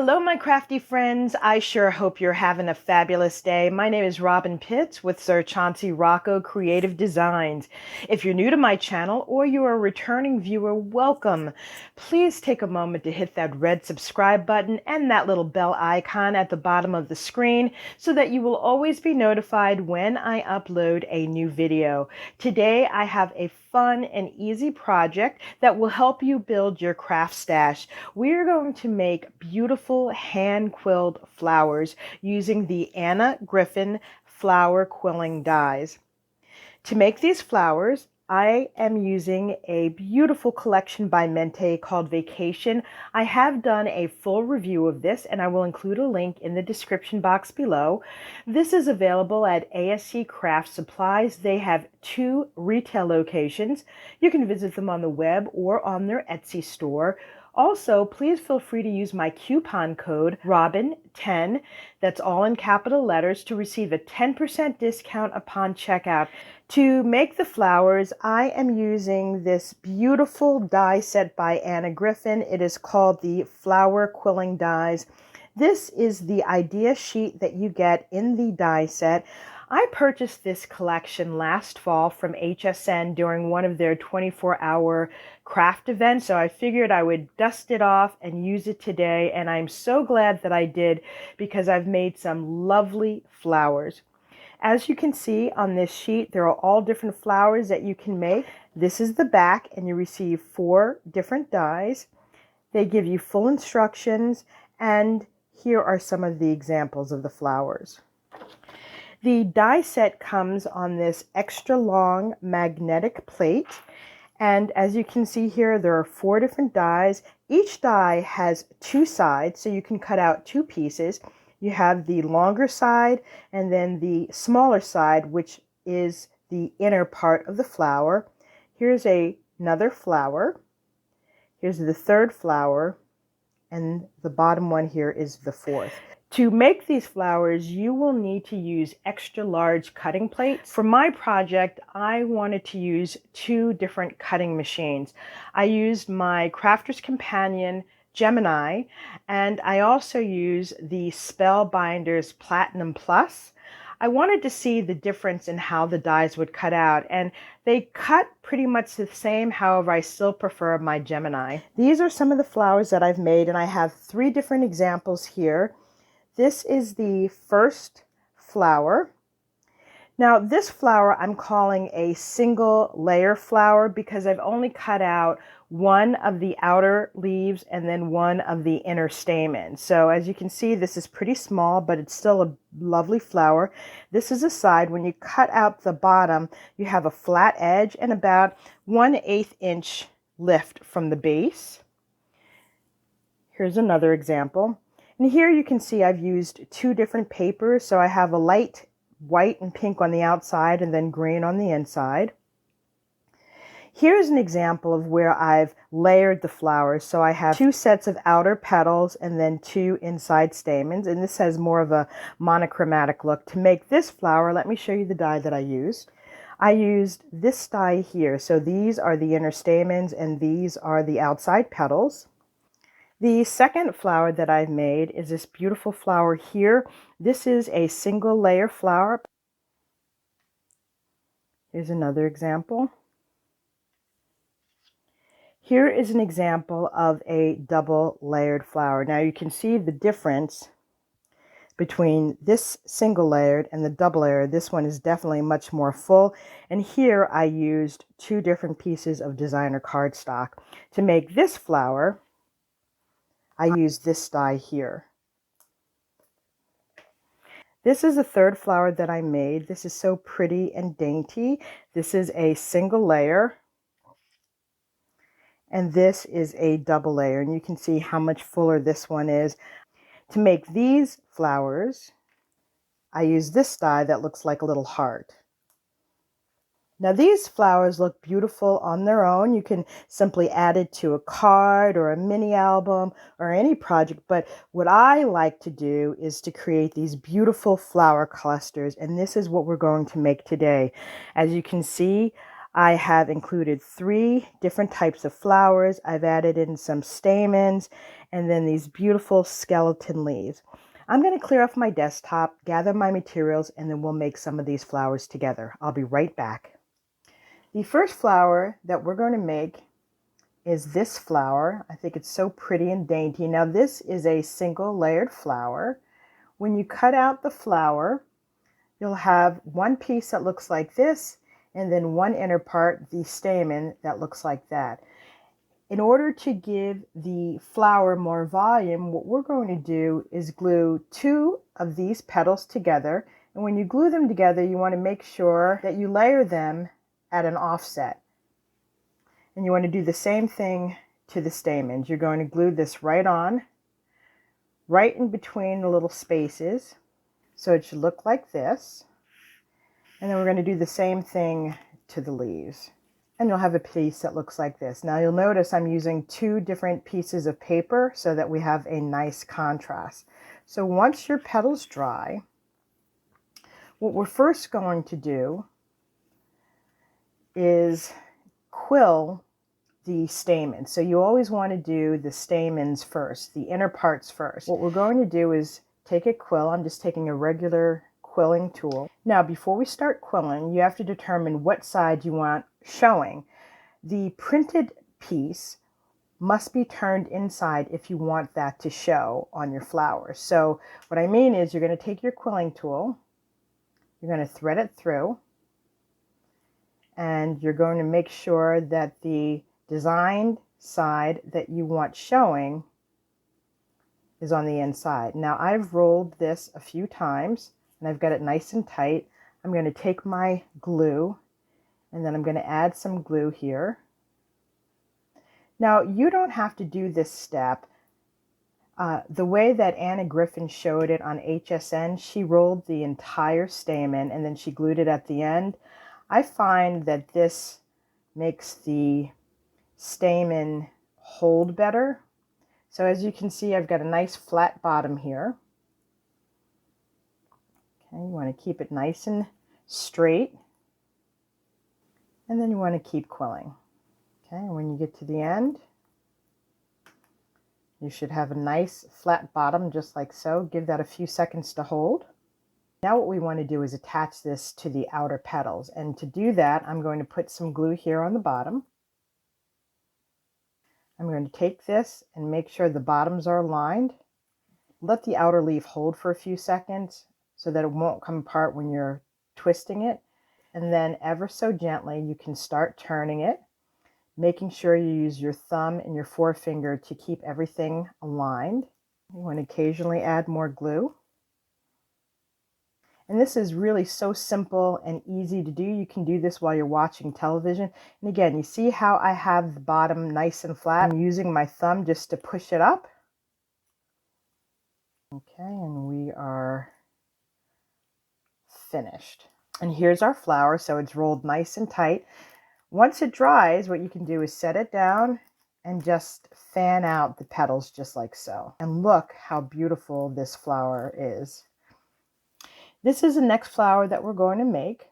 Hello, my crafty friends. I sure hope you're having a fabulous day. My name is Robyn Pitts with Sir Chauncey Rocco Creative Designs. If you're new to my channel or you're a returning viewer, welcome. Please take a moment to hit that red subscribe button and that little bell icon at the bottom of the screen so that you will always be notified when I upload a new video. Today, I have a fun and easy project that will help you build your craft stash. We're going to make beautiful hand-quilled flowers using the Griffin flower quilling dies. To make these flowers, I am using a beautiful collection by Mente called Vacation. I have done a full review of this and I will include a link in the description box below. This is available at ASC Craft Supplies. They have 2 retail locations. You can visit them on the web or on their Etsy store. Also, please feel free to use my coupon code ROBYN10, that's all in capital letters, to receive a 10% discount upon checkout. To make the flowers, I am using this beautiful die set by Griffin. It is called the Flower Quilling Dies. This is the idea sheet that you get in the die set. I purchased this collection last fall from HSN during one of their 24-hour craft events, so I figured I would dust it off and use it today, and I'm so glad that I did because I've made some lovely flowers. As you can see on this sheet, there are all different flowers that you can make. This is the back, and you receive 4 different dies. They give you full instructions, and here are some of the examples of the flowers. The die set comes on this extra long magnetic plate, and as you can see here, there are 4 different dies. Each die has 2 sides, so you can cut out 2 pieces. You have the longer side and then the smaller side, which is the inner part of the flower. Here's another flower. Here's the 3rd flower, and the bottom one here is the 4th. To make these flowers, you will need to use extra large cutting plates. For my project, I wanted to use 2 different cutting machines. I used my Crafter's Companion Gemini, and I also use the Spellbinders Platinum Plus. I wanted to see the difference in how the dies would cut out, and they cut pretty much the same. However, I still prefer my Gemini. These are some of the flowers that I've made, and I have 3 different examples here. This is the first flower. Now, this flower I'm calling a single layer flower because I've only cut out one of the outer leaves and then one of the inner stamens. So as you can see, this is pretty small, but it's still a lovely flower. This is a side. When you cut out the bottom, you have a flat edge and about 1/8 inch lift from the base. Here's another example. And here you can see I've used 2 different papers. So I have a light white and pink on the outside and then green on the inside. Here's an example of where I've layered the flowers. So I have 2 sets of outer petals and then 2 inside stamens. And this has more of a monochromatic look. To make this flower, let me show you the die that I used. I used this die here. So these are the inner stamens and these are the outside petals. The second flower that I've made is this beautiful flower here. This is a single layer flower. Here's another example. Here is an example of a double layered flower. Now you can see the difference between this single layered and the double layered. This one is definitely much more full. And here I used 2 different pieces of designer cardstock. To make this flower, I used this die here. This is the 3rd flower that I made. This is so pretty and dainty. This is a single layer. And this is a double layer. And you can see how much fuller this one is. To make these flowers, I use this die that looks like a little heart. Now these flowers look beautiful on their own. You can simply add it to a card or a mini album or any project, but what I like to do is to create these beautiful flower clusters, and this is what we're going to make today. As you can see, I have included 3 different types of flowers. I've added in some stamens and then these beautiful skeleton leaves. I'm going to clear off my desktop, gather my materials, and then we'll make some of these flowers together. I'll be right back. The first flower that we're going to make is this flower. I think it's so pretty and dainty. Now this is a single layered flower. When you cut out the flower, you'll have one piece that looks like this, and then one inner part, the stamen, that looks like that. In order to give the flower more volume, what we're going to do is glue 2 of these petals together. And when you glue them together, you want to make sure that you layer them at an offset. And you want to do the same thing to the stamens. You're going to glue this right on, right in between the little spaces. So it should look like this. And then we're going to do the same thing to the leaves. And you'll have a piece that looks like this. Now you'll notice I'm using 2 different pieces of paper so that we have a nice contrast. So once your petals dry, what we're first going to do is quill the stamens. So you always want to do the stamens first, the inner parts first. What we're going to do is take a quill. I'm just taking a regular quilling tool. Now, before we start quilling, you have to determine what side you want showing. The printed piece must be turned inside if you want that to show on your flowers. So what I mean is you're going to take your quilling tool, you're going to thread it through, and you're going to make sure that the designed side that you want showing is on the inside. Now I've rolled this a few times and I've got it nice and tight. I'm going to take my glue and then I'm going to add some glue here. Now you don't have to do this step. The way that Anna Griffin showed it on HSN, she rolled the entire stamen and then she glued it at the end. I find that this makes the stamen hold better. So as you can see, I've got a nice flat bottom here. Okay, you want to keep it nice and straight. And then you want to keep quilling. Okay, when you get to the end, you should have a nice flat bottom just like so. Give that a few seconds to hold. Now what we want to do is attach this to the outer petals. And to do that, I'm going to put some glue here on the bottom. I'm going to take this and make sure the bottoms are aligned. Let the outer leaf hold for a few seconds so that it won't come apart when you're twisting it. And then ever so gently, you can start turning it, making sure you use your thumb and your forefinger to keep everything aligned. You want to occasionally add more glue. And this is really so simple and easy to do. You can do this while you're watching television. And again, you see how I have the bottom nice and flat? I'm using my thumb just to push it up. Okay, and we are finished. And here's our flower, so it's rolled nice and tight. Once it dries, what you can do is set it down and just fan out the petals just like so. And look how beautiful this flower is. This is the next flower that we're going to make.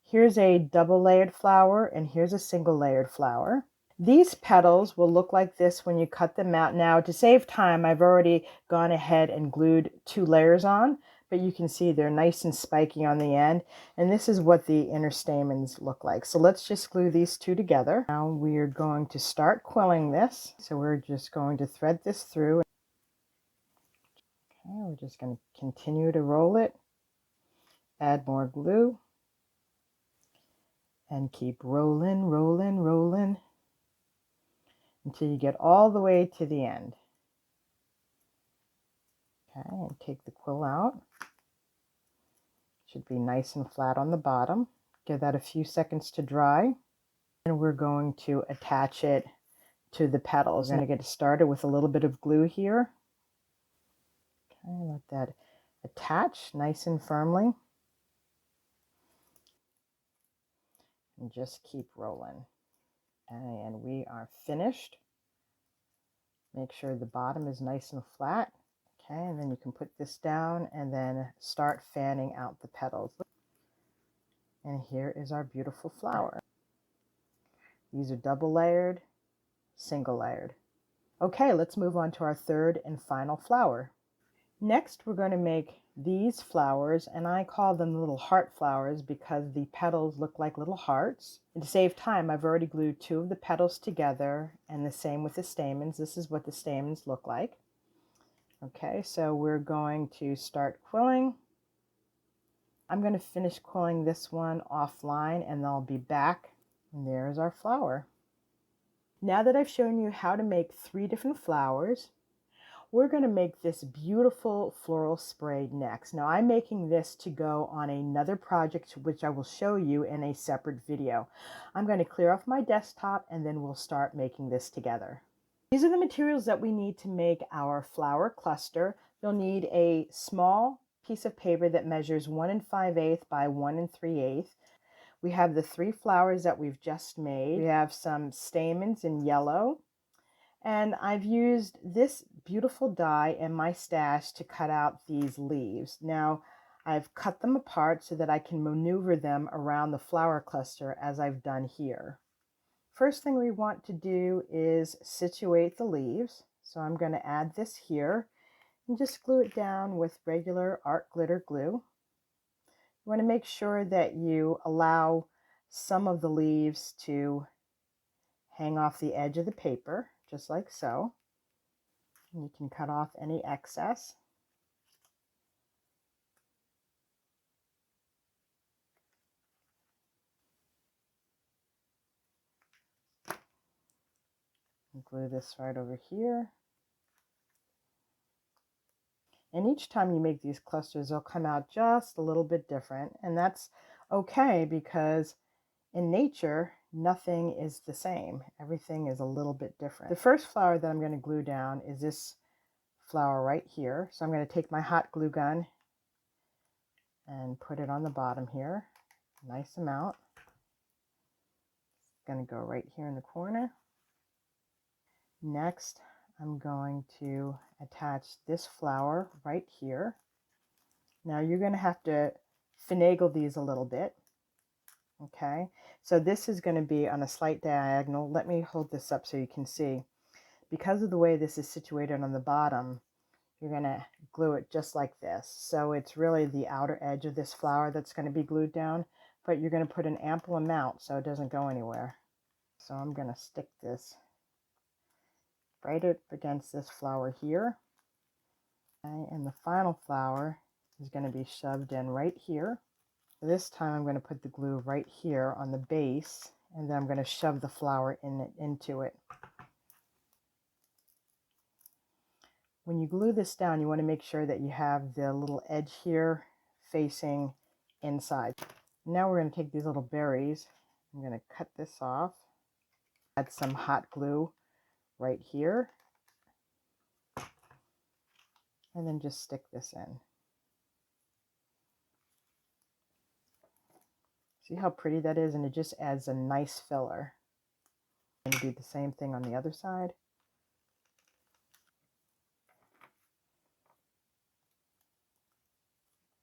Here's a double layered flower and here's a single layered flower. These petals will look like this when you cut them out. Now, to save time, I've already gone ahead and glued 2 layers on, but you can see they're nice and spiky on the end. And this is what the inner stamens look like. So let's just glue these 2 together. Now we're going to start quilling this. So we're just going to thread this through. Okay, we're just going to continue to roll it. Add more glue. And keep rolling, rolling, rolling until you get all the way to the end. Okay, and take the quill out. Should be nice and flat on the bottom. Give that a few seconds to dry. And we're going to attach it to the petals. We're going to get started with a little bit of glue here. Okay, let that attach nice and firmly. And just keep rolling. Okay, and we are finished. Make sure the bottom is nice and flat. Okay, and then you can put this down and then start fanning out the petals. And here is our beautiful flower. These are double layered, single layered. Okay, let's move on to our third and final flower. Next, we're going to make these flowers, and I call them little heart flowers because the petals look like little hearts. And to save time, I've already glued 2 of the petals together, and the same with the stamens. This is what the stamens look like. Okay, so we're going to start quilling. I'm going to finish quilling this one offline, and I'll be back. And there's our flower. Now that I've shown you how to make 3 different flowers, we're going to make this beautiful floral spray next. Now I'm making this to go on another project, which I will show you in a separate video. I'm going to clear off my desktop and then we'll start making this together. These are the materials that we need to make our flower cluster. You'll need a small piece of paper that measures 1 5/8 by 1 3/8. We have the 3 flowers that we've just made. We have some stamens in yellow. And I've used this beautiful die in my stash to cut out these leaves. Now, I've cut them apart so that I can maneuver them around the flower cluster as I've done here. First thing we want to do is situate the leaves. So I'm going to add this here and just glue it down with regular art glitter glue. You want to make sure that you allow some of the leaves to hang off the edge of the paper, just like so. And you can cut off any excess. And glue this right over here. And each time you make these clusters, they'll come out just a little bit different. And that's okay because in nature, nothing is the same. Everything is a little bit different. The first flower that I'm going to glue down is this flower right here. So I'm going to take my hot glue gun and put it on the bottom here. Nice amount. It's going to go right here in the corner. Next, I'm going to attach this flower right here. Now you're going to have to finagle these a little bit. Okay, so this is going to be on a slight diagonal. Let me hold this up so you can see. Because of the way this is situated on the bottom, you're going to glue it just like this. So it's really the outer edge of this flower that's going to be glued down, but you're going to put an ample amount so it doesn't go anywhere. So I'm going to stick this right up against this flower here. Okay, and the final flower is going to be shoved in right here. This time I'm going to put the glue right here on the base, and then I'm going to shove the flower into it. When you glue this down, you want to make sure that you have the little edge here facing inside. Now we're going to take these little berries. I'm going to cut this off. Add some hot glue right here. And then just stick this in. See how pretty that is? And it just adds a nice filler. I'm going to do the same thing on the other side.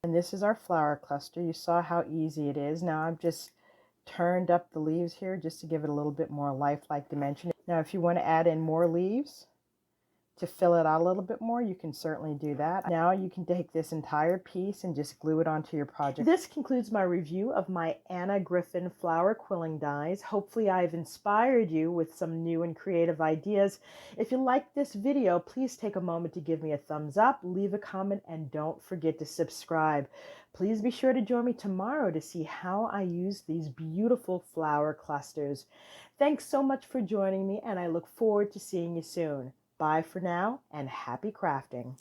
And this is our flower cluster. You saw how easy it is. Now I've just turned up the leaves here just to give it a little bit more lifelike dimension. Now if you want to add in more leaves to fill it out a little bit more, you can certainly do that. Now you can take this entire piece and just glue it onto your project. This concludes my review of my Anna Griffin flower quilling dies. Hopefully I've inspired you with some new and creative ideas. If you liked this video, please take a moment to give me a thumbs up, leave a comment, and don't forget to subscribe. Please be sure to join me tomorrow to see how I use these beautiful flower clusters. Thanks so much for joining me, and I look forward to seeing you soon. Bye for now, and happy crafting.